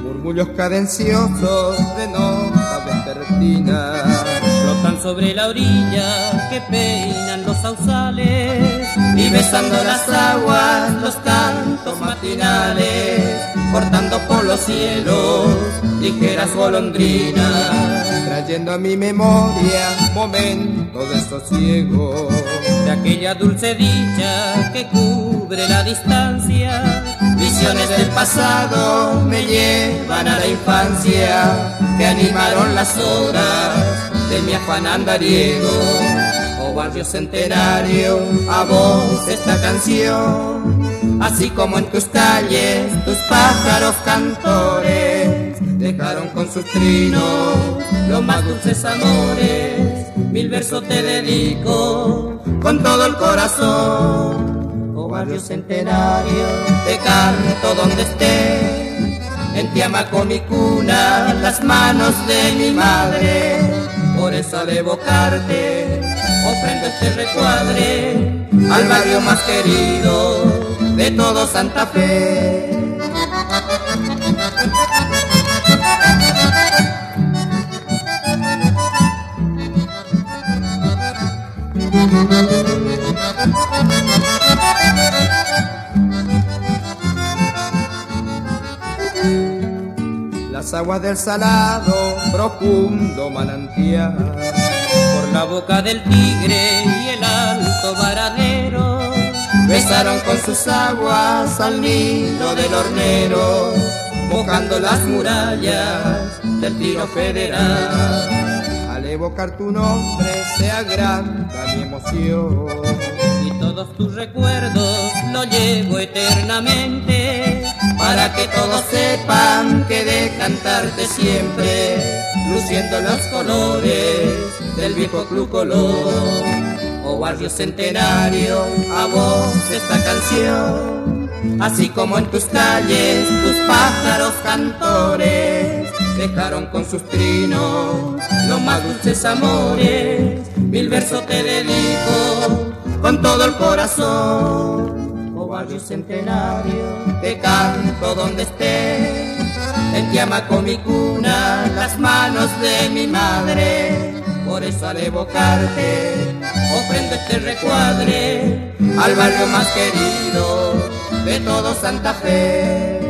Murmullos cadenciosos de nota vespertina flotan sobre la orilla que peinan los sausales y besando las aguas los cantos matinales, cortando por los cielos ligeras golondrinas, trayendo a mi memoria momentos de sosiego, de aquella dulce dicha que cubre la distancia. Visiones del pasado me llevan a la infancia, que animaron las horas de mi afán andariego. Oh barrio centenario, a vos esta canción, así como en tus calles tus pájaros cantores dejaron con sus trinos los más dulces amores. Mil versos te dedico con todo el corazón. Oh barrio centenario, te canto donde esté, en ti amaco mi cuna, las manos de mi madre. Por eso al evocarte, ofrendo este recuadre al barrio más querido de todo Santa Fe. Las aguas del salado, profundo manantial, por la boca del Tigre y el alto varadero, besaron con sus aguas al nido del hornero, mojando las murallas del tiro federal. Al evocar tu nombre se agranda mi emoción, y todos tus recuerdos lo llevo eternamente, para que todos sepan que de cantarte siempre, luciendo los colores del viejo Club Colón. Oh barrio centenario, a vos esta canción, así como en tus calles tus pájaros cantores dejaron con sus trinos los más dulces amores. Mil versos te dedico con todo el corazón. Oh barrio centenario, te canto donde esté, en ti amaco mi cuna, las manos de mi madre. Por eso al evocarte, ofrendo este recuadre al barrio más querido de todo Santa Fe.